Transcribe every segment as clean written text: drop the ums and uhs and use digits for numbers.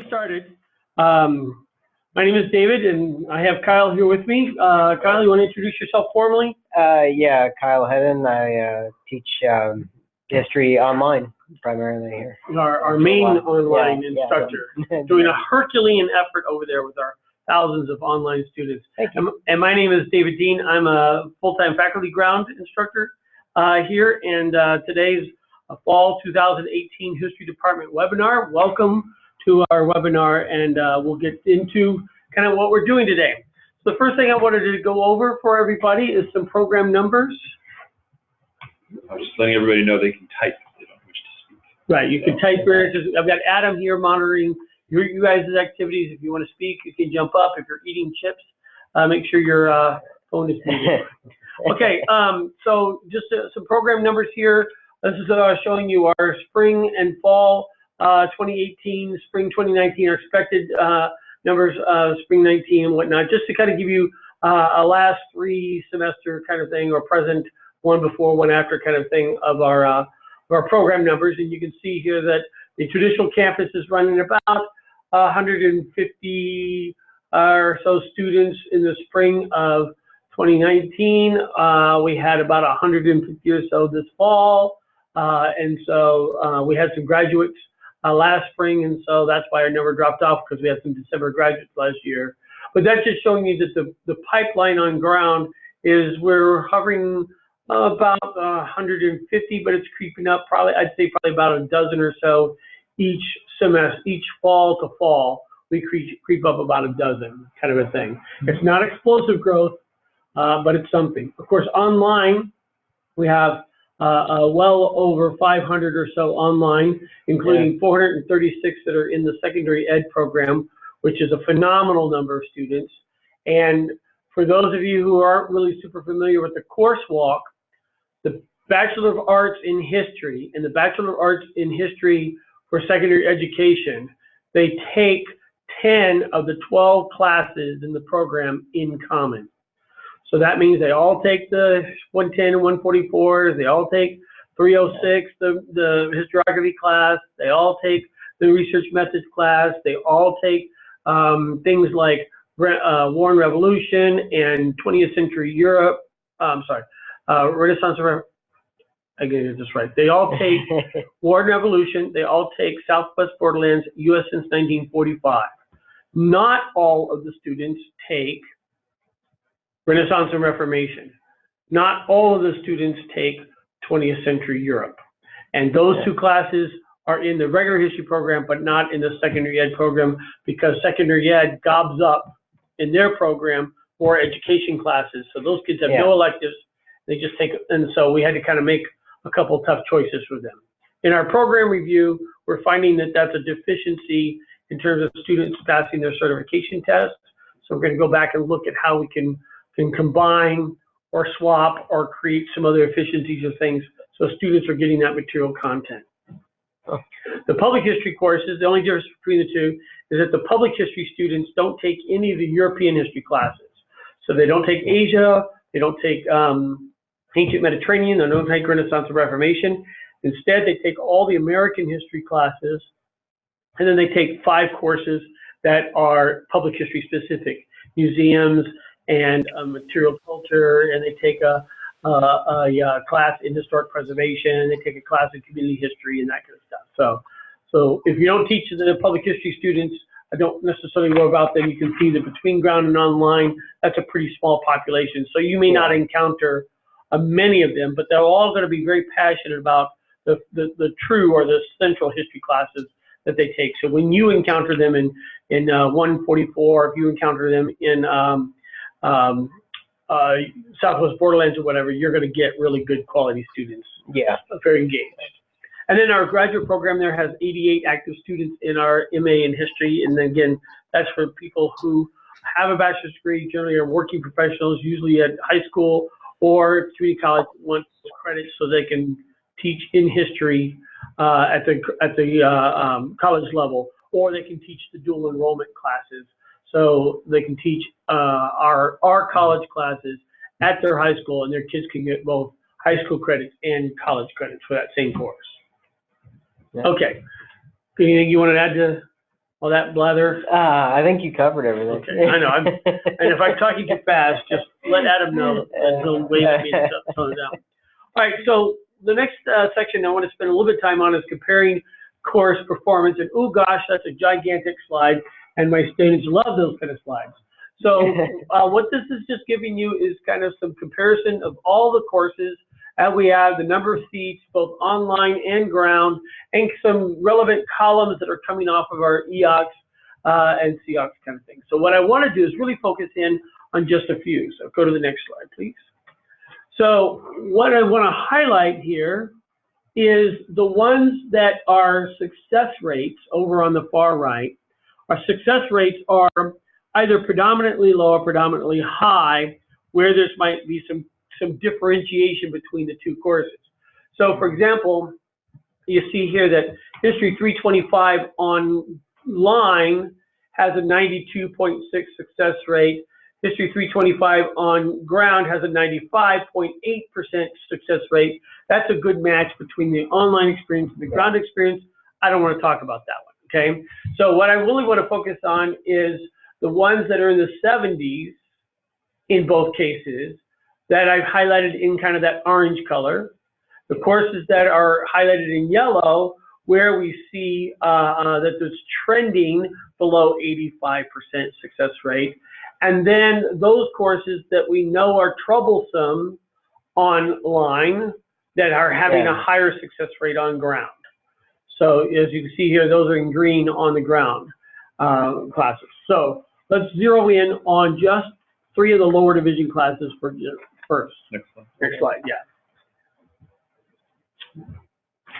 Started. My name is David, and I have Kyle here with me. Kyle, you want to introduce yourself formally? Yeah, Kyle Hedden. I teach history online primarily here. Our main online Yeah, instructor, yeah. doing a Herculean effort over there with our thousands of online students. Thank you. And my name is David Dean. I'm a full-time faculty ground instructor here, and today's a fall 2018 History Department webinar. Welcome to our webinar, and we'll get into kind of what we're doing today. So the first thing I wanted to go over for everybody is some program numbers. I'm just letting everybody know they can type if they don't wish to speak. Right, you can type here. I've got Adam here monitoring you guys' activities. If you want to speak, you can jump up. If you're eating chips, make sure your phone is muted. Okay, so just some program numbers here. This is showing you our spring and fall 2018, spring 2019, our expected numbers, spring 19 and whatnot, just to kind of give you a last three semester kind of thing, or present, one before, one after kind of thing of our program numbers. And you can see here that the traditional campus is running about 150 or so students in the spring of 2019. We had about 150 or so this fall. And so we had some graduates last spring, and so that's why our number dropped off, because we had some December graduates last year. But that's just showing you that the pipeline on ground is we're hovering about 150, but it's creeping up probably, I'd say probably about a dozen or so each semester, each fall to fall. We creep up about a dozen kind of a thing. It's not explosive growth, but it's something. Of course, online, we have well over 500 or so online, including 436 that are in the secondary ed program, which is a phenomenal number of students. And for those of you who aren't really super familiar with the course walk, the Bachelor of Arts in History and the Bachelor of Arts in History for secondary education, they take 10 of the 12 classes in the program in common. So that means they all take the 110 and 144s, they all take 306, the historiography class, they all take the research methods class, they all take things like War and Revolution and 20th century Europe, Renaissance, I get it just right. They all take War and Revolution, they all take Southwest Borderlands, U.S. since 1945. Not all of the students take Renaissance and Reformation. Not all of the students take 20th century Europe. And those two classes are in the regular history program, but not in the secondary ed program, because secondary ed gobs up in their program more education classes. So those kids have no electives. They just take, and so we had to kind of make a couple tough choices for them. In our program review, we're finding that that's a deficiency in terms of students passing their certification tests. So we're going to go back and look at how we can combine or swap or create some other efficiencies of things so students are getting that material content. The public history courses, the only difference between the two is that the public history students don't take any of the European history classes. So they don't take Asia, they don't take ancient Mediterranean, they don't take Renaissance and Reformation. Instead, they take all the American history classes, and then they take 5 courses that are public history specific: museums, and material culture, and they take a class in historic preservation, they take a class in community history and that kind of stuff. So if you don't teach the public history students, I don't necessarily know about them. You can see that between ground and online, that's a pretty small population. So you may not encounter many of them, but they're all going to be very passionate about the true or the central history classes that they take. So when you encounter them in 144, if you encounter them in Southwest Borderlands or whatever, you're going to get really good quality students. Yeah. Very engaged. And then our graduate program there has 88 active students in our MA in history. And then again, that's for people who have a bachelor's degree, generally are working professionals, usually at high school or community college, want credits so they can teach in history at the college level, or they can teach the dual enrollment classes. So they can teach our college classes at their high school, and their kids can get both high school credits and college credits for that same course. Yeah. Okay. Anything you want to add to all that blather? I think you covered everything. Okay, I know. And if I'm talking too fast, just let Adam know, and he'll wave at me and tone it down. All right, so the next section I want to spend a little bit of time on is comparing course performance. And oh gosh, that's a gigantic slide, and my students love those kind of slides. So what this is just giving you is kind of some comparison of all the courses that we have, the number of seats, both online and ground, and some relevant columns that are coming off of our EOCS and CEOCS kind of thing. So what I want to do is really focus in on just a few. So go to the next slide, please. So what I want to highlight here is the ones that are success rates over on the far right. Our success rates are either predominantly low or predominantly high, where there might be some differentiation between the two courses. So for example, you see here that History 325 online has a 92.6 success rate. History 325 on ground has a 95.8% success rate. That's a good match between the online experience and the ground experience. I don't want to talk about that one, okay? So what I really want to focus on is the ones that are in the 70s in both cases that I've highlighted in kind of that orange color. The courses that are highlighted in yellow, where we see that there's trending below 85% success rate. And then those courses that we know are troublesome online that are having a higher success rate on ground. So as you can see here, those are in green on the ground classes. So let's zero in on just 3 of the lower division classes first. Next slide. Next slide, yeah.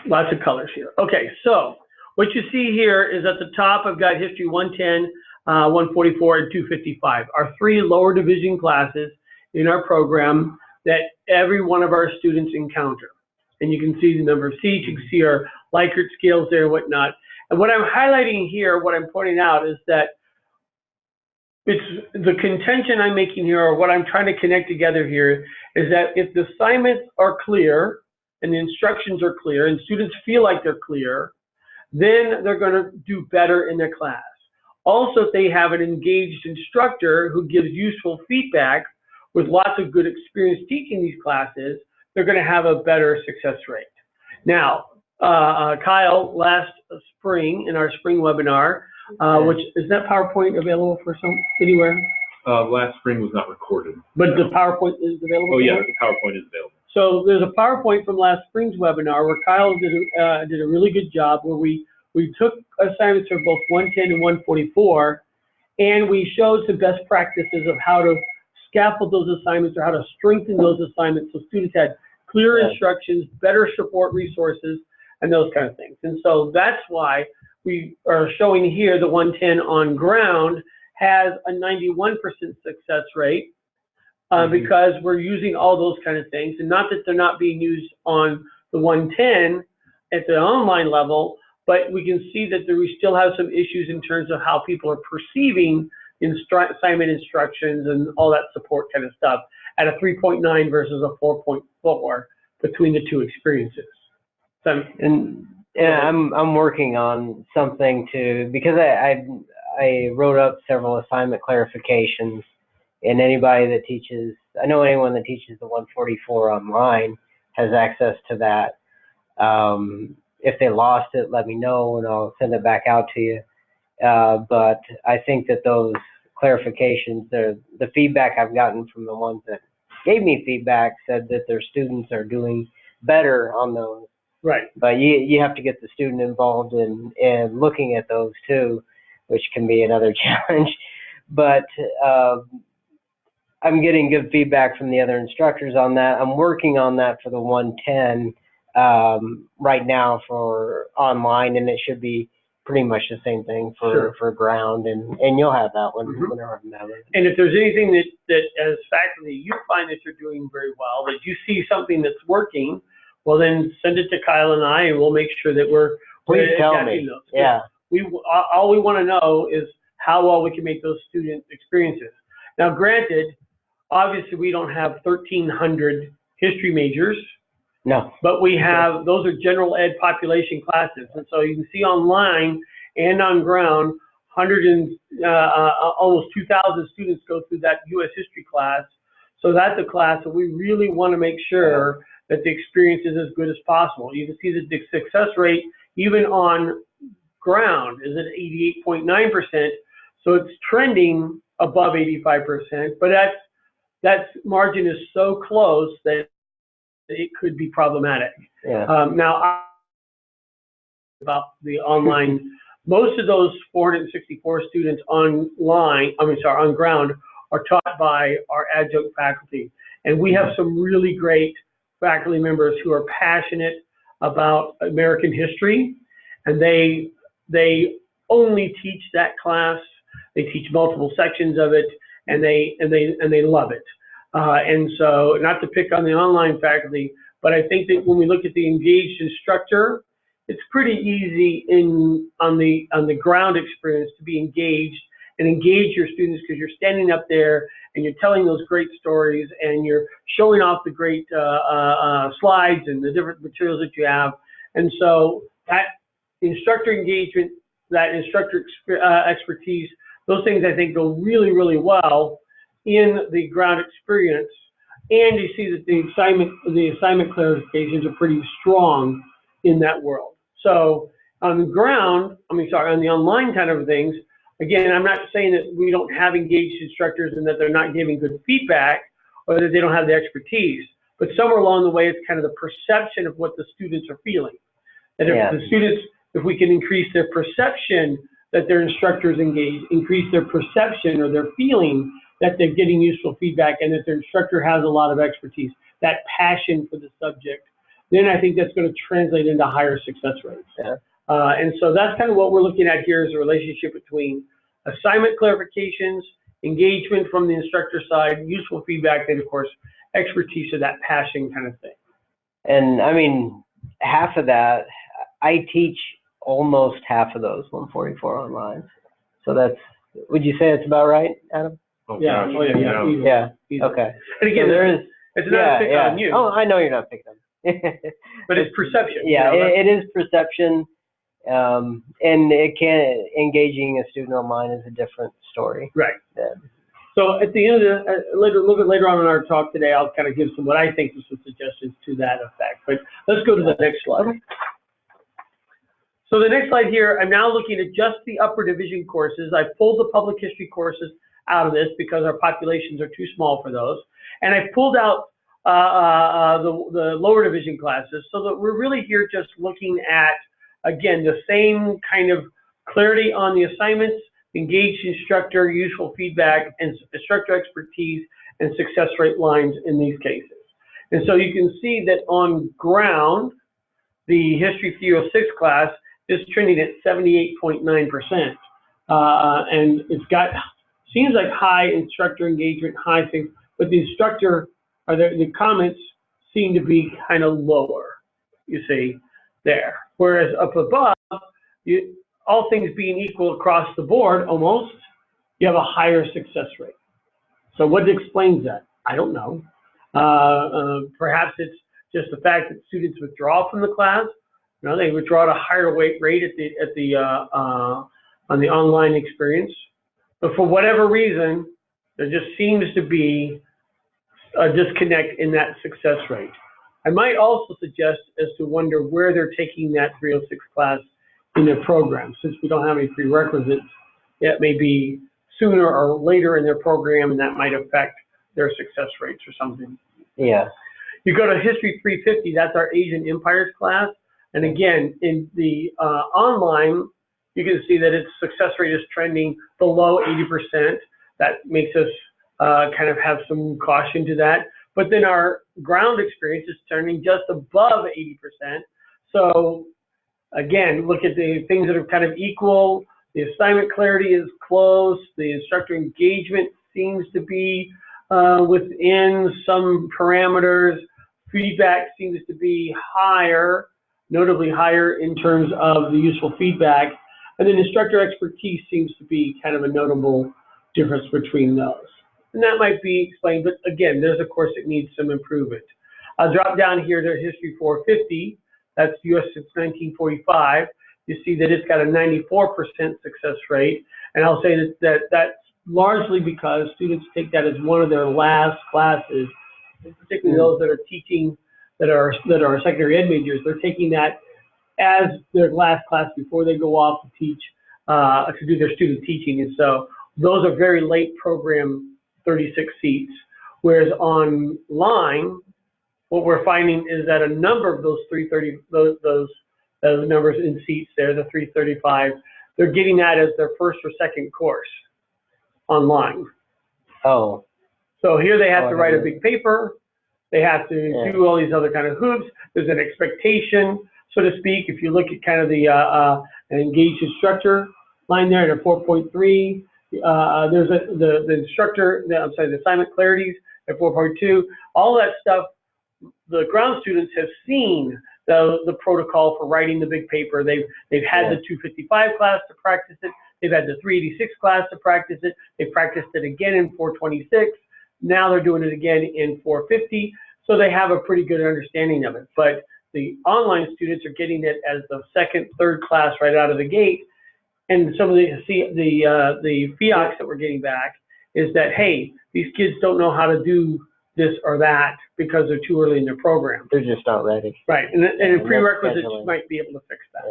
Lots of colors here. Okay, so what you see here is at the top, I've got History 110, 144, and 255. Our 3 lower division classes in our program that every one of our students encounter. And you can see the number of seats, you can see our Likert scales there and whatnot. And what I'm highlighting here, what I'm pointing out is that it's the contention I'm making here, or what I'm trying to connect together here, is that if the assignments are clear and the instructions are clear and students feel like they're clear, then they're going to do better in their class. Also, if they have an engaged instructor who gives useful feedback with lots of good experience teaching these classes, they're going to have a better success rate. Now, Kyle, last spring in our spring webinar, which is that PowerPoint available for anywhere? Last spring was not recorded. But the PowerPoint is available? Oh, yeah, the PowerPoint is available. So there's a PowerPoint from last spring's webinar where Kyle did a really good job where we took assignments for both 110 and 144, and we showed some best practices of how to scaffold those assignments or how to strengthen those assignments so students had clear instructions, better support resources, and those kind of things. And so that's why we are showing here the 110 on ground has a 91% success rate because we're using all those kind of things. And not that they're not being used on the 110 at the online level, but we can see that we still have some issues in terms of how people are perceiving assignment instructions and all that support kind of stuff at a 3.9 versus a 4.4 between the two experiences. So, I'm working on something because I wrote up several assignment clarifications, and anybody that teaches, I know anyone that teaches the 144 online has access to that. If they lost it, let me know and I'll send it back out to you. But I think that those clarifications, the feedback I've gotten from the ones that gave me feedback said that their students are doing better on those. right. But you have to get the student involved in looking at those too, which can be another challenge. But I'm getting good feedback from the other instructors on that. I'm working on that for the 110 right now for online, and it should be pretty much the same thing for ground, and you'll have that one whenever I'm done. And if there's anything that as faculty you find that you're doing very well, that you see something that's working, well then send it to Kyle and I, and we'll make sure that we're Please tell me. those. Yeah. All we want to know is how well we can make those student experiences. Now, granted, obviously we don't have 1,300 history majors. No. But we have, those are general ed population classes. And so you can see online and on ground, almost 2,000 students go through that U.S. history class. So that's a class that we really want to make sure that the experience is as good as possible. You can see that the success rate, even on ground, is at 88.9%. So it's trending above 85%, but that margin is so close that it could be problematic. Now, about the online, most of those 464 students on ground are taught by our adjunct faculty. And we have some really great faculty members who are passionate about American history, and they only teach that class. They teach multiple sections of it, and they love it. And so, not to pick on the online faculty, but I think that when we look at the engaged instructor, it's pretty easy on the ground experience to be engaged and engage your students, because you're standing up there and you're telling those great stories and you're showing off the great slides and the different materials that you have. And so that instructor engagement, that instructor expertise, those things I think go really, really well in the ground experience. And you see that the assignment clarifications are pretty strong in that world. So on the ground, on the online kind of things, again, I'm not saying that we don't have engaged instructors and that they're not giving good feedback or that they don't have the expertise, but somewhere along the way, it's kind of the perception of what the students are feeling. That if we can increase their perception that their instructors engage, increase their perception or their feeling that they're getting useful feedback and that their instructor has a lot of expertise, that passion for the subject, then I think that's going to translate into higher success rates. And so that's kind of what we're looking at here, is a relationship between assignment clarifications, engagement from the instructor side, useful feedback, and of course, expertise of that passion kind of thing. And I mean, half of that, I teach almost half of those 144 online. So that's, would you say it's about right, Adam? Yeah. Oh, yeah. Okay. And again, so there is. It's not a pick on you. Oh, I know you're not picking on me. But it's perception. Yeah, it is perception. And engaging a student online is a different story. Right. So at the end of a little bit later on in our talk today, I'll kind of give what I think are some suggestions to that effect. But let's go to the next slide. So the next slide here, I'm now looking at just the upper division courses. I pulled the public history courses out of this because our populations are too small for those. And I pulled out the lower division classes, so that we're really here just looking at, again, the same kind of clarity on the assignments, engaged instructor, useful feedback, and instructor expertise, and success rate lines in these cases. And so you can see that on ground, the History 306 class is trending at 78.9%. And it's got, seems like high instructor engagement, high things, but the instructor, or the comments seem to be kind of lower, you see, there. Whereas up above, all things being equal across the board, almost, you have a higher success rate. So what explains that? I don't know. Perhaps it's just the fact that students withdraw from the class. You know, they withdraw at a higher rate on the online experience. But for whatever reason, there just seems to be a disconnect in that success rate. I might also suggest as to wonder where they're taking that 306 class in their program. Since we don't have any prerequisites, it may be sooner or later in their program, and that might affect their success rates or something. Yeah. You go to History 350, that's our Asian Empires class. And again, in the online, you can see that its success rate is trending below 80%. That makes us kind of have some caution to that. But then our ground experience is turning just above 80%. So again, look at the things that are kind of equal. The assignment clarity is close. The instructor engagement seems to be within some parameters. Feedback seems to be higher, notably higher in terms of the useful feedback. And then instructor expertise seems to be kind of a notable difference between those. And that might be explained, but again, there's a course that needs some improvement. I'll drop down here to History 450. That's US since 1945. You see that it's got a 94% success rate. And I'll say that's largely because students take that as one of their last classes, particularly those that are teaching, that are secondary ed majors. They're taking that as their last class before they go off to teach, to do their student teaching. And so those are very late program 36 seats. Whereas online, what we're finding is that a number of those 330, those numbers in seats there, the 335, they're getting that as their first or second course online. Oh. So here they have to write a big paper. They have to do all these other kind of hoops. There's an expectation, so to speak. If you look at kind of the an engaged instructor line there at a 4.3, there's the instructor, I'm sorry, the assignment clarities at 4.2. All that stuff, the ground students have seen the protocol for writing the big paper. They've had the 255 class to practice it. They've had the 386 class to practice it. They practiced it again in 426. Now they're doing it again in 450. So they have a pretty good understanding of it. But the online students are getting it as the second, third class right out of the gate. And some of the FIOCs that we're getting back is that, hey, these kids don't know how to do this or that because they're too early in their program. They're just not ready. Right, and in prerequisites, you might be able to fix that.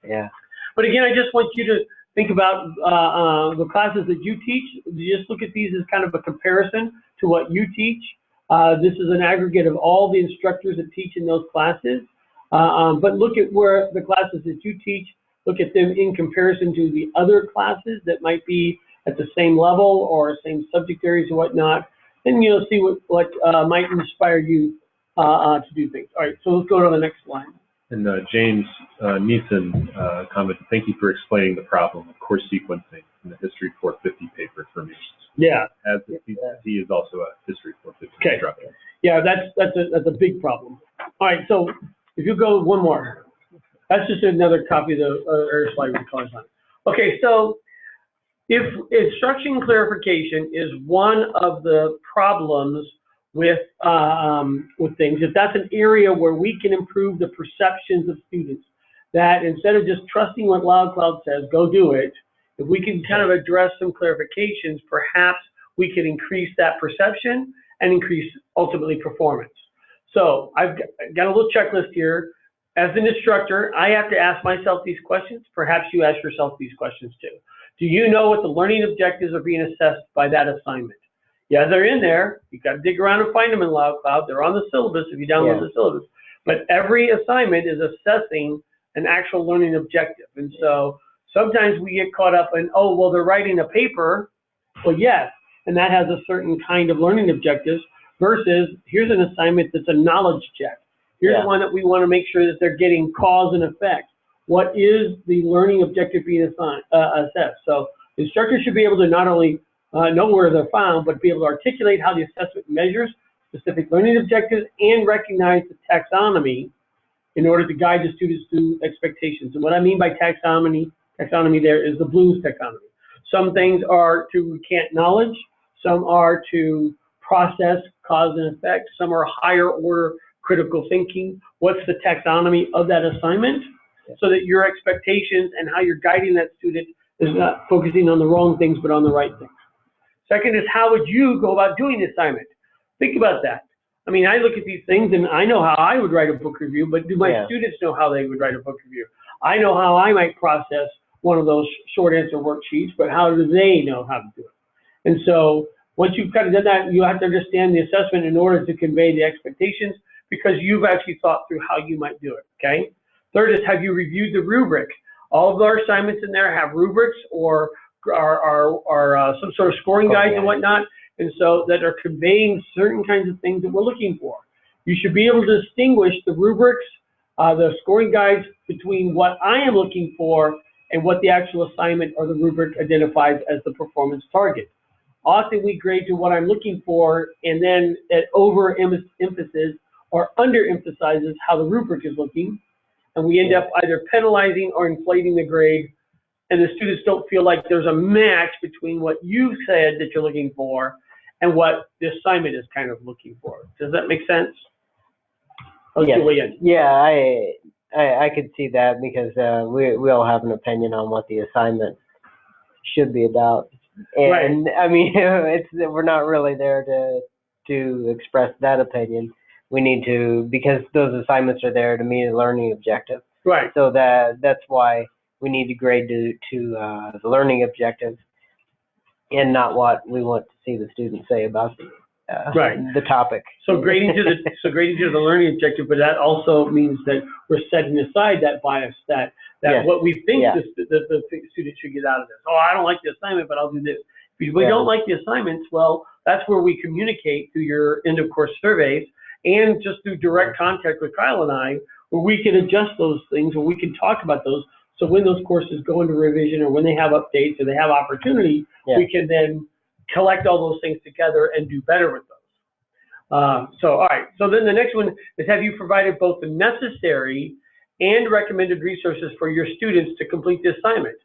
Yeah. But again, I just want you to think about the classes that you teach. You just look at these as kind of a comparison to what you teach. This is an aggregate of all the instructors that teach in those classes. But look at where the classes that you teach, look at them in comparison to the other classes that might be at the same level or same subject areas and whatnot. And you'll see what might inspire you to do things. All right, so let's go to the next slide. And James Neeson commented, thank you for explaining the problem of course sequencing in the History 450 paper for me. Yeah. As he is also a History 450 instructor. Yeah, that's a big problem. All right, so if you go one more. That's just another copy of the slide we call it. Okay, so if instruction clarification is one of the problems with things, if that's an area where we can improve the perceptions of students, that instead of just trusting what LoudCloud says, go do it, if we can kind of address some clarifications, perhaps we can increase that perception and increase ultimately performance. So I've got a little checklist here. As an instructor, I have to ask myself these questions. Perhaps you ask yourself these questions too. Do you know what the learning objectives are being assessed by that assignment? Yeah, they're in there. You've got to dig around and find them in LoudCloud. They're on the syllabus if you download the syllabus. But every assignment is assessing an actual learning objective. And so sometimes we get caught up in, oh, well, they're writing a paper. Well, yes, and that has a certain kind of learning objectives versus here's an assignment that's a knowledge check. Here's one that we want to make sure that they're getting cause and effect. What is the learning objective being assessed? So instructors should be able to not only know where they're found, but be able to articulate how the assessment measures specific learning objectives and recognize the taxonomy in order to guide the students through expectations. And what I mean by taxonomy there is the Bloom's taxonomy. Some things are to recant knowledge, some are to process cause and effect, some are higher order critical thinking. What's the taxonomy of that assignment so that your expectations and how you're guiding that student is not focusing on the wrong things but on the right things. Second is, how would you go about doing the assignment? Think about that. I mean, I look at these things and I know how I would write a book review, but do my students know how they would write a book review? I know how I might process one of those short answer worksheets, but how do they know how to do it? And so once you've kind of done that, you have to understand the assessment in order to convey the expectations, because you've actually thought through how you might do it, okay? Third is, have you reviewed the rubric? All of our assignments in there have rubrics or are some sort of scoring guides and whatnot, and so that are conveying certain kinds of things that we're looking for. You should be able to distinguish the rubrics, the scoring guides between what I am looking for and what the actual assignment or the rubric identifies as the performance target. Often we grade to what I'm looking for, and then it overemphasizes or underemphasizes how the rubric is looking, and we end up either penalizing or inflating the grade, and the students don't feel like there's a match between what you've said that you're looking for and what the assignment is kind of looking for. Does that make sense? Yeah, I could see that, because we all have an opinion on what the assignment should be about. And I mean, we're not really there to express that opinion. We need to, because those assignments are there to meet a learning objective. Right. So that's why we need to grade to the learning objective, and not what we want to see the students say about the topic. So grading to the learning objective, but that also means that we're setting aside that bias, that Yes. what we think Yeah. the student should get out of this. Oh, I don't like the assignment, but I'll do this. If we don't like the assignments, well, that's where we communicate through your end of course surveys and just through direct contact with Kyle and I, where we can adjust those things, or we can talk about those. So when those courses go into revision, or when they have updates, or they have opportunity, we can then collect all those things together and do better with those. So, all right. So then the next one is, have you provided both the necessary and recommended resources for your students to complete the assignment?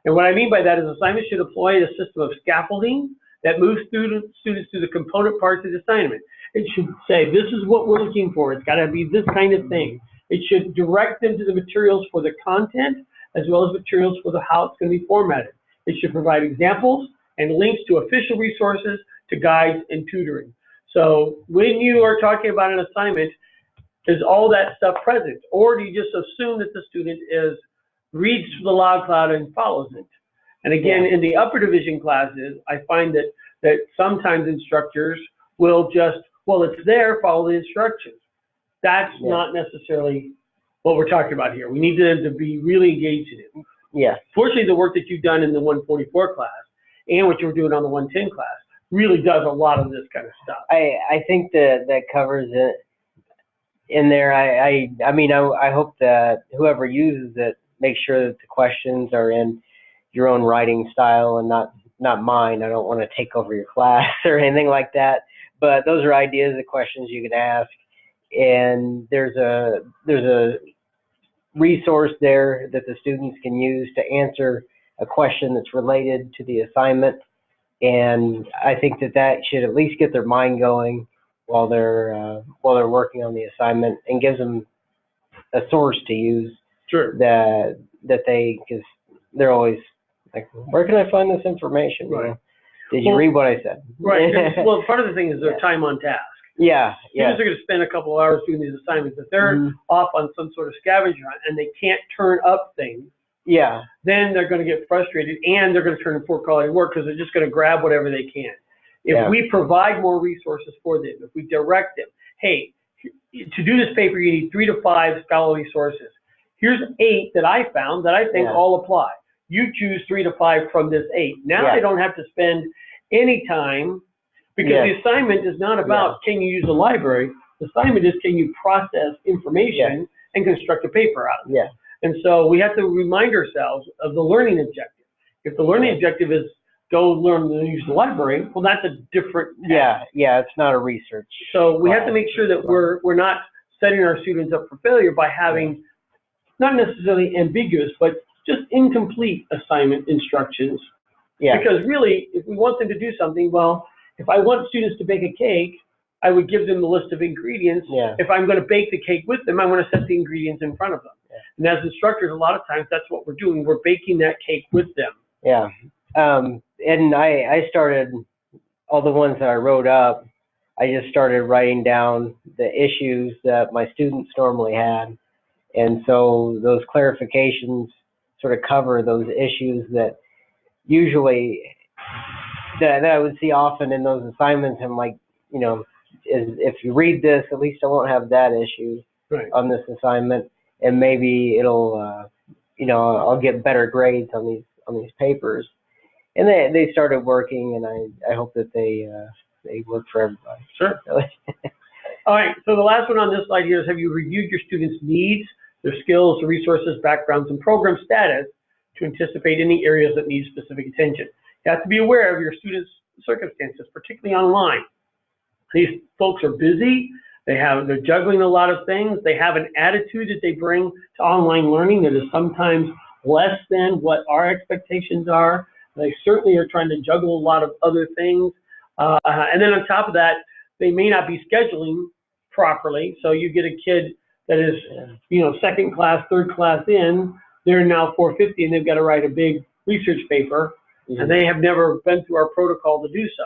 And what I mean by that is assignments should employ a system of scaffolding that moves students through the component parts of the assignment. It should say, this is what we're looking for. It's got to be this kind of thing. It should direct them to the materials for the content, as well as materials for how it's going to be formatted. It should provide examples and links to official resources, to guides and tutoring. So when you are talking about an assignment, is all that stuff present? Or do you just assume that the student reads the log cloud and follows it? And again, in the upper division classes, I find that sometimes instructors will just, well, it's there, follow the instructions. That's not necessarily what we're talking about here. We need them to be really engaged in it. Yeah. Fortunately, the work that you've done in the 144 class and what you were doing on the 110 class really does a lot of this kind of stuff. I think that covers it in there. I mean, I hope that whoever uses it makes sure that the questions are in your own writing style and not mine. I don't want to take over your class or anything like that. But those are ideas of questions you can ask, and there's a resource there that the students can use to answer a question that's related to the assignment. And I think that should at least get their mind going while they're working on the assignment, and gives them a source to use. Sure. That because they're always like, where can I find this information? Right. You know? Did you read what I said? Right. Well, part of the thing is their time on task. Yeah. Students are going to spend a couple of hours doing these assignments. If they're off on some sort of scavenger hunt and they can't turn up things, then they're going to get frustrated, and they're going to turn in poor quality work because they're just going to grab whatever they can. If we provide more resources for them, if we direct them, hey, to do this paper, you need 3 to 5 scholarly sources. Here's 8 that I found that I think all apply. You choose 3 to 5 from this 8. Now they don't have to spend any time, because the assignment is not about can you use the library. The assignment is, can you process information and construct a paper out of it. And so we have to remind ourselves of the learning objective. If the learning objective is go learn to use the library, well, that's a different task. It's not a research. So we have to make sure that we're not setting our students up for failure by having not necessarily ambiguous, but just incomplete assignment instructions. Because really, if we want them to do something, well, if I want students to bake a cake, I would give them the list of ingredients. If I'm going to bake the cake with them, I want to set the ingredients in front of them. And as instructors, a lot of times that's what we're doing. We're baking that cake with them. And I started, all the ones that I wrote up, I just started writing down the issues that my students normally had. And so those clarifications sort of cover those issues that usually that I would see often in those assignments. I'm like, you know, if you read this, at least I won't have that issue on this assignment, and maybe it'll, you know, I'll get better grades on these papers. And they started working, and I hope that they work for everybody. Sure. All right. So the last one on this slide here is, have you reviewed your students' needs, their skills, their resources, backgrounds, and program status to anticipate any areas that need specific attention? You have to be aware of your students' circumstances, particularly online. These folks are busy. They're juggling a lot of things. They have an attitude that they bring to online learning that is sometimes less than what our expectations are. They certainly are trying to juggle a lot of other things. And then on top of that, they may not be scheduling properly. So you get a kid that is, you know, second class, third class in, they're now 450 and they've got to write a big research paper. and they have never been through our protocol to do so.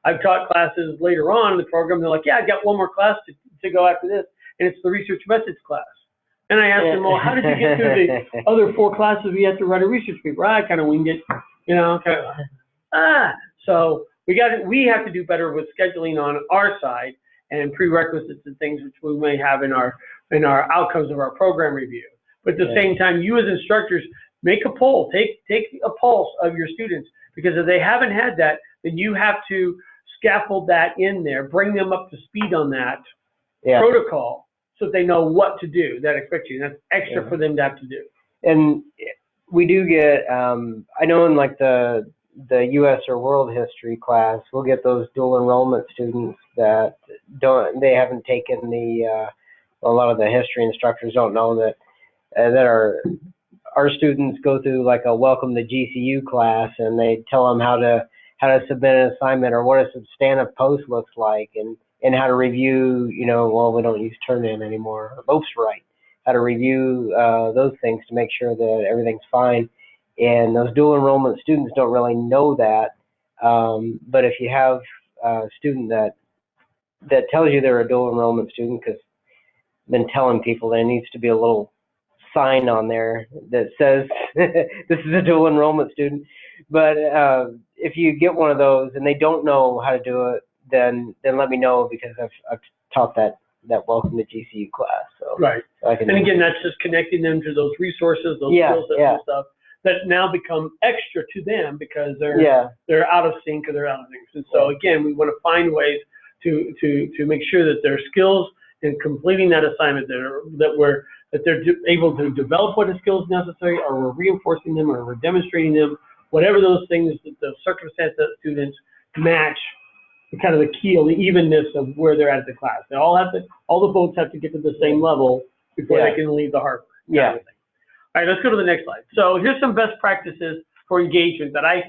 I've taught classes later on in the program. They're like, yeah, I've got one more class to go after this, and it's the research methods class. And I asked them, well, how did you get through the other 4 classes we had to write a research paper? I kind of winged it, So we have to do better with scheduling on our side and prerequisites and things which we may have in our outcomes of our program review. But at the same time, you as instructors, make a poll, take a pulse of your students, because if they haven't had that, then you have to scaffold that in there, bring them up to speed on that protocol so that they know what to do, that expects you. That's extra for them to have to do. And we do get, I know in like the U.S. or world history class, we'll get those dual enrollment students that they haven't taken a lot of the history instructors don't know that our students go through like a welcome to GCU class, and they tell them how to submit an assignment or what a substantive post looks like, and how to review, well, we don't use Turnitin anymore, or Ghostwrite, how to review those things to make sure that everything's fine. And those dual enrollment students don't really know that. But if you have a student that tells you they're a dual enrollment student, because I've been telling people there needs to be a little sign on there that says this is a dual enrollment student. But if you get one of those and they don't know how to do it, then let me know, because I've taught that welcome to GCU class. So right. And again, that's just connecting them to those resources, those skill sets and stuff that now become extra to them because they're out of sync or they're out of things. And so again, we want to find ways to make sure that their skills in completing that assignment that they're able to develop what the skills necessary, or we're reinforcing them, or we're demonstrating them, whatever those things that the circumstance that students match kind of the keel, the evenness of where they're at the class. They all the boats have to get to the same level before they can leave the harbor. Yeah. All right, let's go to the next slide. So here's some best practices for engagement that I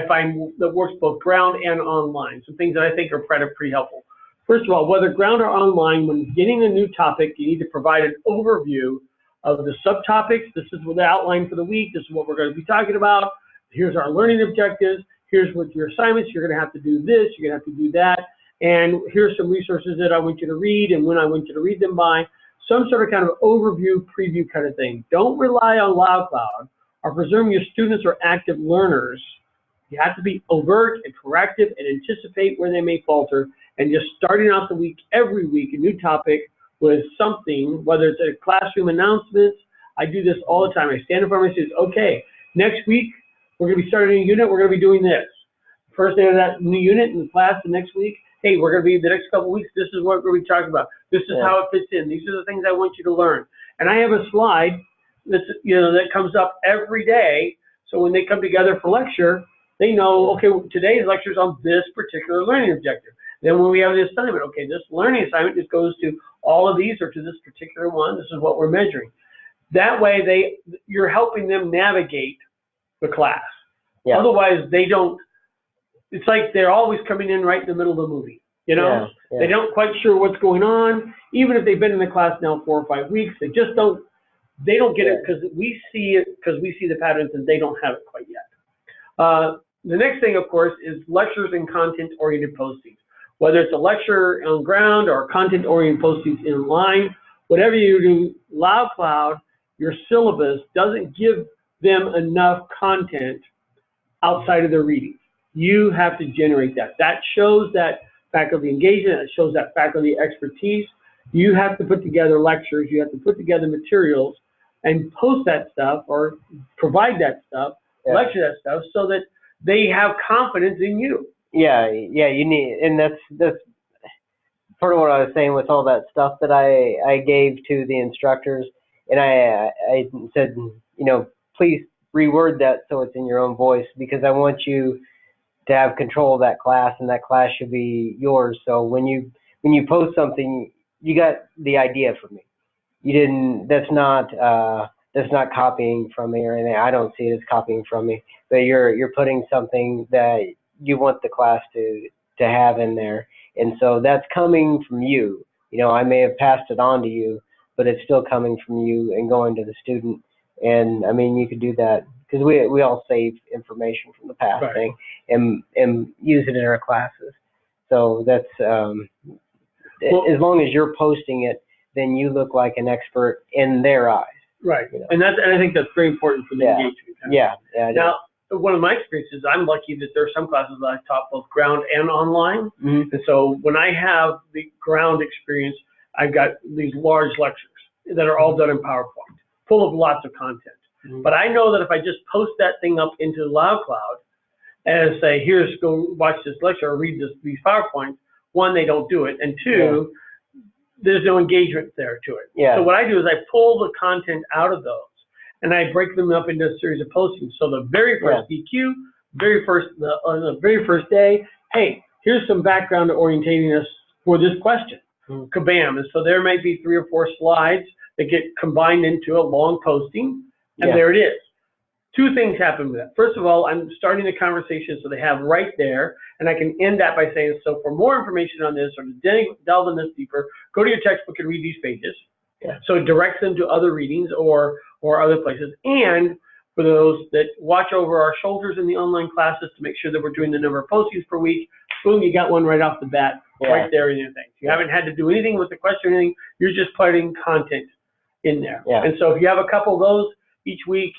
find that works both ground and online. Some things that I think are pretty helpful. First of all, whether ground or online, when beginning a new topic, you need to provide an overview of the subtopics. This is the outline for the week. This is what we're going to be talking about. Here's our learning objectives. Here's what your assignments. You're going to have to do this. You're going to have to do that. And here's some resources that I want you to read and when I want you to read them by. Some sort of kind of overview, preview kind of thing. Don't rely on LoudCloud or presume your students are active learners. You have to be overt and proactive and anticipate where they may falter. And just starting out the week, every week, a new topic with something, whether it's a classroom announcements. I do this all the time. I stand in front of my students. Okay, next week, we're going to be starting a new unit. We're going to be doing this. First day of that new unit in the class the next week. Hey, we're going to be the next couple of weeks. This is what we're going to be talking about. This is how it fits in. These are the things I want you to learn. And I have a slide that's, that comes up every day. So when they come together for lecture, they know, okay, today's lecture is on this particular learning objective. Then when we have the assignment, okay, this learning assignment just goes to all of these or to this particular one. This is what we're measuring. That way, you're helping them navigate the class. Yeah. Otherwise, they don't. It's like they're always coming in right in the middle of the movie. They don't quite sure what's going on. Even if they've been in the class now 4 or 5 weeks, they just don't. They don't get it because we see it, because we see the patterns and they don't have it quite yet. The next thing, of course, is lectures and content-oriented postings. Whether it's a lecture on ground or content-oriented postings in line, whatever you do, LoudCloud, your syllabus doesn't give them enough content outside of their reading. You have to generate that. That shows that faculty engagement. That shows that faculty expertise. You have to put together lectures. You have to put together materials and post that stuff or provide that stuff, lecture that stuff, so that they have confidence in you. Yeah, you need, and that's part of what I was saying with all that stuff that I gave to the instructors, and I said, please reword that so it's in your own voice, because I want you to have control of that class, and that class should be yours. So when you post something, you got the idea from me. You didn't. That's not copying from me or anything. I don't see it as copying from me, but you're putting something that you want the class to have in there, and so that's coming from you. I may have passed it on to you, but it's still coming from you and going to the student. And I mean, you could do that because we all save information from the past Right. thing and use it in our classes. So that's, as long as you're posting it, then you look like an expert in their eyes. Right. You know. And I think that's very important for the Yeah. engagement. Yeah, yeah. it Now, one of my experiences, I'm lucky that there are some classes that I taught both ground and online. is. Mhm. And so when I have the ground experience, I've got these large lectures that are all done in PowerPoint, full of lots of content. Mhm. But I know that if I just post that thing up into LoudCloud and say, here's, go watch this lecture or read these PowerPoints, one, they don't do it. And two, there's no engagement there to it. Yeah. So what I do is I pull the content out of those and I break them up into a series of postings. So the very first DQ, on the very first day, hey, here's some background orientating us for this question. Mhm. Kabam. And so there might be 3 or 4 slides that get combined into a long posting, and Yeah. there it is. 2 things happen with that. First of all, I'm starting the conversation so they have right there, and I can end that by saying, so for more information on this or to delve in this deeper, go to your textbook and read these pages. Yeah. So it directs them to other readings or other places. And for those that watch over our shoulders in the online classes to make sure that we're doing the number of postings per week, boom, you got one right off the bat, right there in your thing. You haven't had to do anything with the question or anything. You're just putting content in there. Yeah. And so if you have a couple of those each week,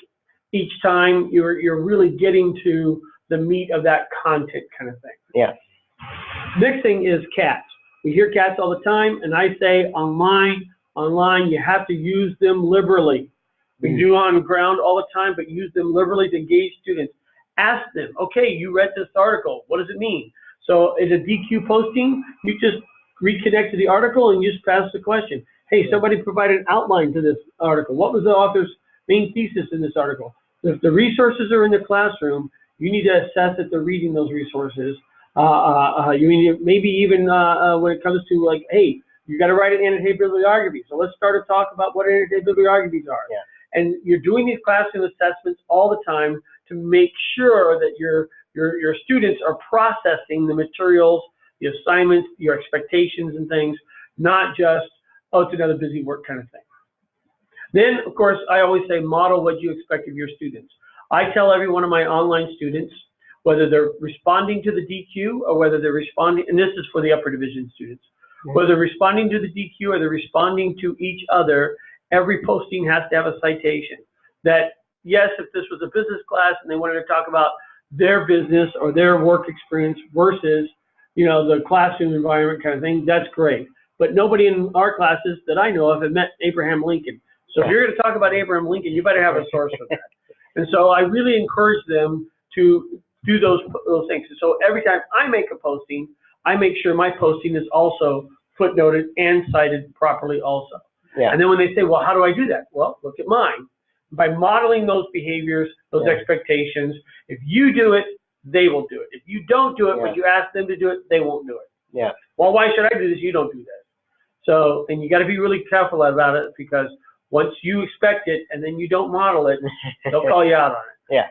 each time, you're really getting to the meat of that content kind of thing. Yeah. Next thing is cats. We hear cats all the time, and I say online, you have to use them liberally. We do on ground all the time, but use them liberally to engage students. Ask them, okay, you read this article. What does it mean? So is a DQ posting, you just reconnect to the article and you just pass the question. Hey, somebody provided an outline to this article. What was the author's main thesis in this article? If the resources are in the classroom, you need to assess that they're reading those resources. You need to, maybe even when it comes to like, hey, you got to write an annotated bibliography. So let's start a talk about what annotated bibliographies are. Yeah. And you're doing these classroom assessments all the time to make sure that your students are processing the materials, the assignments, your expectations and things, not just, oh, it's another busy work kind of thing. Then, of course, I always say model what you expect of your students. I tell every one of my online students, whether they're responding to the DQ or whether they're responding, and this is for the upper division students, whether they're responding to the DQ or they're responding to each other, every posting has to have a citation. That, yes, if this was a business class and they wanted to talk about their business or their work experience versus, you know, the classroom environment kind of thing, that's great. But nobody in our classes that I know of have met Abraham Lincoln. So if you're going to talk about Abraham Lincoln, you better have a source for that. And so I really encourage them to do those things. And so every time I make a posting, I make sure my posting is also footnoted and cited properly also. Yeah. And then when they say, well, how do I do that? Well, look at mine. By modeling those behaviors, those expectations, if you do it, they will do it. If you don't do it, but you ask them to do it, they won't do it. Yeah. Well, why should I do this? You don't do this. So, and you got to be really careful about it because once you expect it and then you don't model it, they'll call you out on it. Yeah.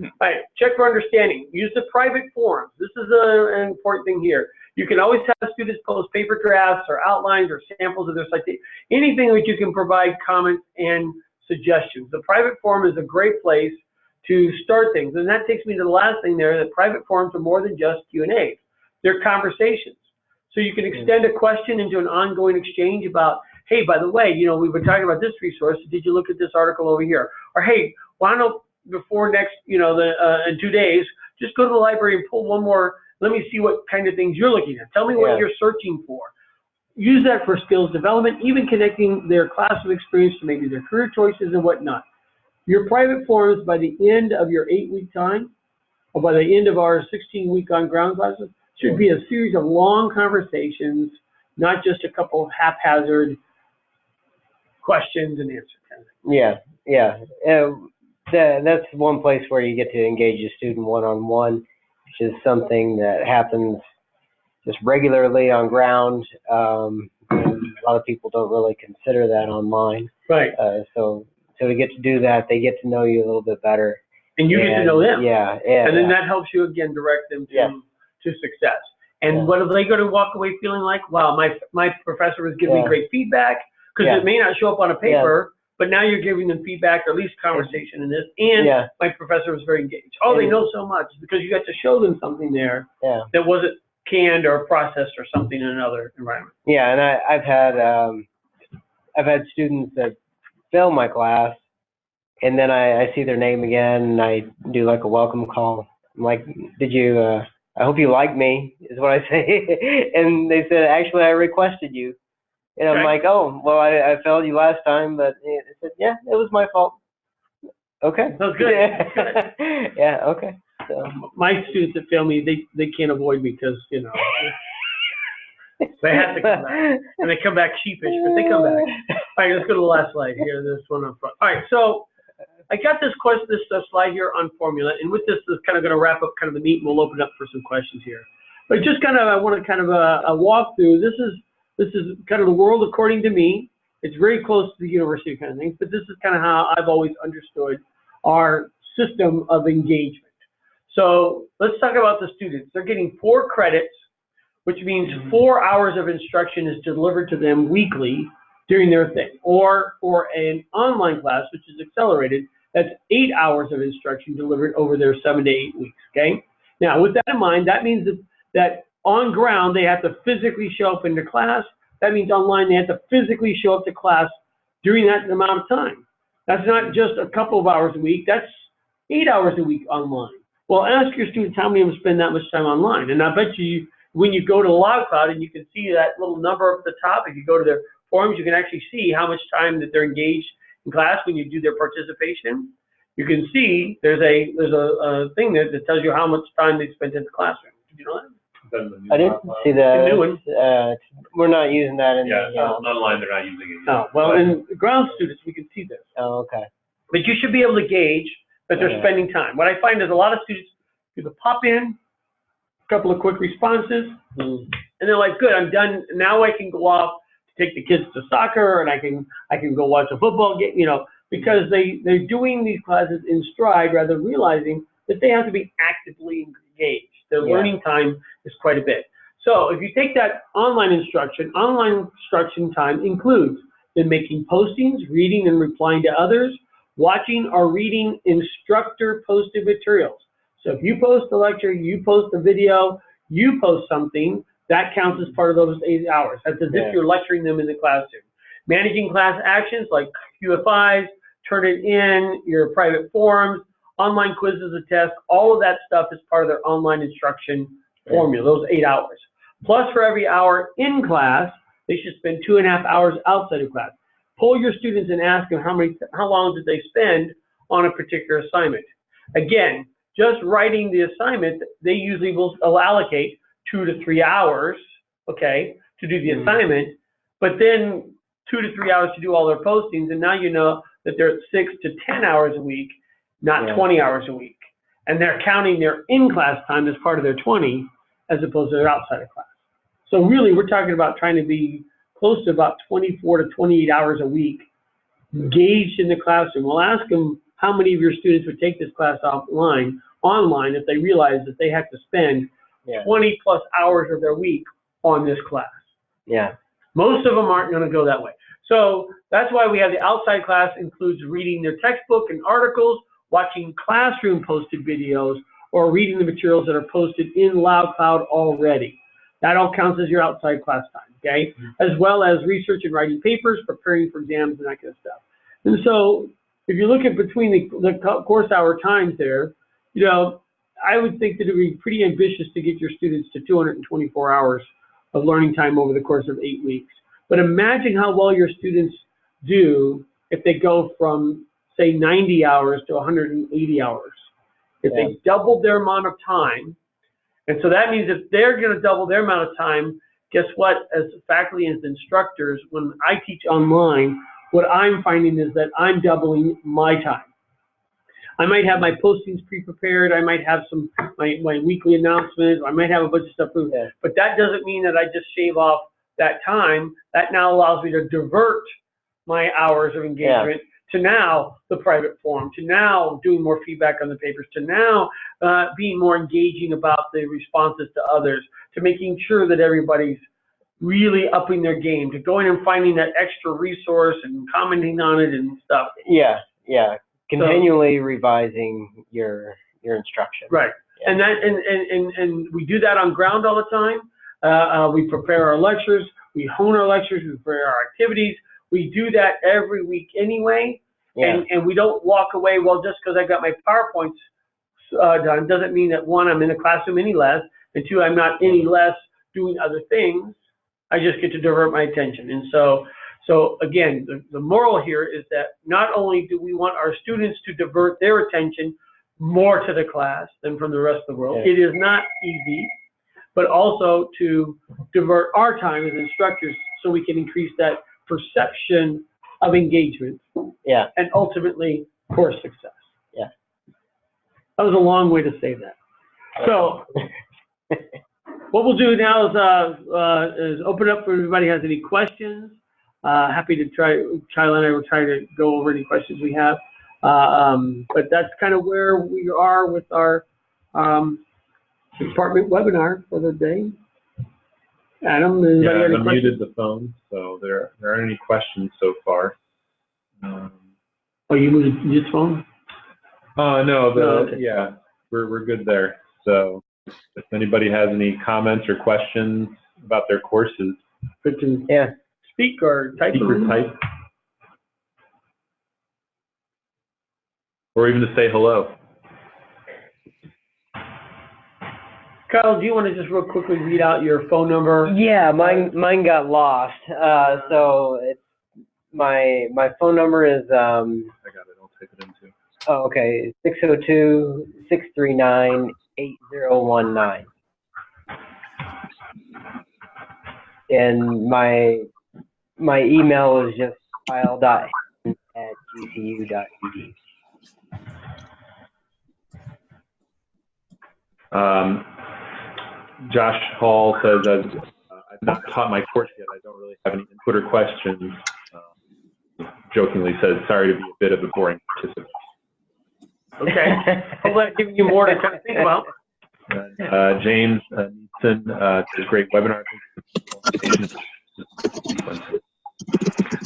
All right, check for understanding. Use the private forums. This is an important thing here. You can always have students post paper drafts or outlines or samples of their citation, anything that you can provide comments and suggestions. The private forum is a great place to start things. And that takes me to the last thing there, that private forums are more than just Q&As. They're conversations. So you can extend a question into an ongoing exchange about, hey, by the way, you know, we've been talking about this resource. Did you look at this article over here? Or, hey, why don't before next, you know, in 2 days, just go to the library and pull one more. Let me see what kind of things you're looking at. Tell me what you're searching for. Use that for skills development, even connecting their classroom experience to maybe their career choices and whatnot. Your private forums by the end of your 8-week time, or by the end of our 16-week on ground classes, should be a series of long conversations, not just a couple of haphazard questions and answers. Kind of thing. Yeah, yeah. That's one place where you get to engage a student one-on-one, which is something that happens just regularly on ground. And a lot of people don't really consider that online. Right. So to get to do that, they get to know you a little bit better. And you get to know them. Yeah. And then that helps you, again, direct them to success. And what are they going to walk away feeling like? Wow, my professor was giving me great feedback, because it may not show up on a paper, but now you're giving them feedback, or at least conversation in this, and Yeah. my professor was very engaged. Oh, they know so much, because you got to show them something there Yeah. that wasn't canned or processed or something in another environment. Yeah, and I've had students that fail my class, and then I see their name again, and I do like a welcome call. I'm like, did you, I hope you like me, is what I say. And they said, actually, I requested you. And I'm Okay. like, oh, well, I failed you last time, but they said, yeah, it was my fault. Okay. That's good. Yeah, That's yeah, okay. So, My students that fail me, they can't avoid me, because, you know, they have to come back. And they come back sheepish, but they come back. All right, let's go to the last slide here, this one up front. All right, so I got this slide here on formula, and with this is kind of going to wrap up kind of the meat, and we'll open up for some questions here. But just kind of, I want to kind of walk through, this is kind of the world according to me. It's very close to the university kind of thing, but this is kind of how I've always understood our system of engagement. So let's talk about the students. They're getting 4 credits, which means 4 hours of instruction is delivered to them weekly during their thing. Or for an online class, which is accelerated, that's 8 hours of instruction delivered over their 7 to 8 weeks, okay? Now, with that in mind, that means that on ground, they have to physically show up into class. That means online, they have to physically show up to class during that amount of time. That's not just a couple of hours a week, that's 8 hours a week online. Well, ask your students how many of them spend that much time online. And I bet you, when you go to LogCloud and you can see that little number up at the top, if you go to their forums, you can actually see how much time that they're engaged in class when you do their participation. You can see there's a thing there that tells you how much time they spent in the classroom. Did you know that? I didn't see The new that. one. We're not using that in Yeah, the, online, they're not using it. No, well, in ground students, we can see this. oh, okay. But you should be able to gauge that they're Yeah. spending time. What I find is a lot of students do the pop in, a couple of quick responses, and they're like, good, I'm done. Now I can go off to take the kids to soccer, and I can go watch a football game, you know, because they're doing these classes in stride rather than realizing that they have to be actively engaged. Their Yeah. learning time is quite a bit. So if you take that online instruction time includes them making postings, reading and replying to others, watching or reading instructor posted materials. So if you post a lecture, you post a video, you post something, that counts as part of those 8 hours. That's as Yeah. if you're lecturing them in the classroom. Managing class actions like QFIs, turn it in, your private forums, online quizzes, a test, all of that stuff is part of their online instruction formula, those 8 hours. Plus, for every hour in class, they should spend 2.5 hours outside of class. Poll your students and ask them how long did they spend on a particular assignment. Again, just writing the assignment, they usually will allocate 2 to 3 hours, okay, to do the assignment, but then 2 to 3 hours to do all their postings, and now you know that they're at 6 to 10 hours a week, not Yeah. 20 hours a week. And they're counting their in-class time as part of their 20, as opposed to their outside of class. So really, we're talking about trying to be close to about 24 to 28 hours a week engaged in the classroom. We'll ask them how many of your students would take this class online if they realize that they have to spend 20 plus hours of their week on this class. Yeah. Most of them aren't going to go that way. So that's why we have the outside class includes reading their textbook and articles, watching classroom posted videos, or reading the materials that are posted in LogCloud already. That all counts as your outside class time, okay? As well as research and writing papers, preparing for exams, and that kind of stuff. And so if you look at between the course hour times there, you know, I would think that it would be pretty ambitious to get your students to 224 hours of learning time over the course of 8 weeks. But imagine how well your students do if they go from, say, 90 hours to 180 hours. If they doubled their amount of time, and so that means if they're going to double their amount of time, guess what? As faculty and as instructors, when I teach online, what I'm finding is that I'm doubling my time. I might have my postings pre-prepared. I might have my weekly announcements. I might have a bunch of stuff. But that doesn't mean that I just shave off that time. That now allows me to divert my hours of engagement to now the private forum, to now doing more feedback on the papers, to now being more engaging about the responses to others, to making sure that everybody's really upping their game, to going and finding that extra resource and commenting on it and stuff. Yeah, continually revising your instruction. Right. Yeah. And that, and we do that on ground all the time. We prepare our lectures, we hone our lectures, we prepare our activities. We do that every week anyway. Yeah. And we don't walk away, well, just because I got my PowerPoints done, doesn't mean that one, I'm in the classroom any less, and two, I'm not any less doing other things. I just get to divert my attention. And so again, the moral here is that not only do we want our students to divert their attention more to the class than from the rest of the world, Yeah. it is not easy, but also to divert our time as instructors so we can increase that perception of engagement. Yeah. And ultimately course success. Yeah. That was a long way to say that. So what we'll do now is open up for everybody who has any questions. Happy to try, Kyla and I will try to go over any questions we have. But that's kind of where we are with our department webinar for the day. Adam, anybody Yeah, got I any questions? unmuted the phone, so there aren't any questions so far. Oh, you moved your phone? No, okay. yeah, we're good there. So if anybody has any comments or questions about their courses, Good to Yeah. speak or type. speak or type. Or even to say hello. Kyle, do you want to just real quickly read out your phone number? Yeah, mine got lost. So it's my phone number is I got it. I'll type it in too. oh, okay, 602-639-8019. And my email is just kyle.at@gcu.edu. Josh Hall says, I've not taught my course yet. I don't really have any input or questions. Jokingly says, sorry to be a bit of a boring participant. Okay. Hopefully I've given you more to kind of think about. James Neeson says, great webinar.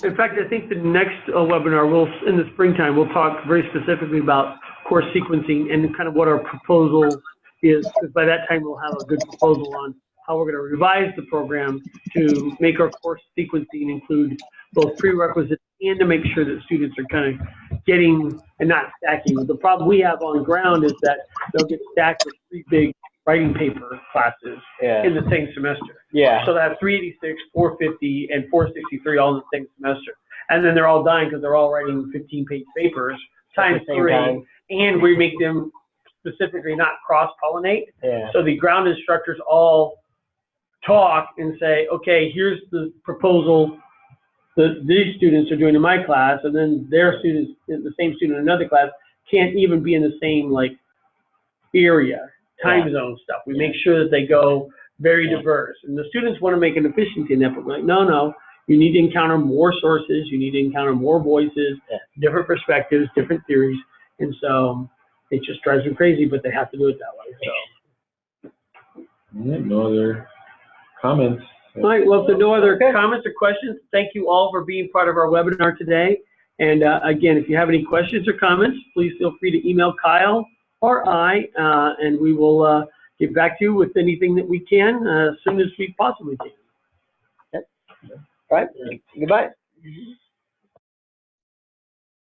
In fact, I think the next webinar, in the springtime, we'll talk very specifically about course sequencing and kind of what our proposal is, because by that time we'll have a good proposal on how we're going to revise the program to make our course sequencing include both prerequisites and to make sure that students are kind of getting and not stacking. The problem we have on ground is that they'll get stacked with 3 big writing paper classes Yeah. in the same semester. Yeah. So they have 386, 450, and 463 all in the same semester. And then they're all dying because they're all writing 15-page papers times At the same 3, time. and we make them specifically not cross-pollinate. Yeah. So the ground instructors all talk and say, okay, here's the proposal that these students are doing in my class, and then their students, the same student in another class, can't even be in the same like area, time zone stuff. We make sure that they go very diverse. And the students want to make an efficiency in that, but we're like, no, you need to encounter more sources, you need to encounter more voices, different perspectives, different theories. And so it just drives them crazy, but they have to do it that way. So. No other comments. All right, well, if there are no other comments or questions, thank you all for being part of our webinar today. And again, if you have any questions or comments, please feel free to email Kyle or I, and we will get back to you with anything that we can as soon as we possibly can. All right, goodbye.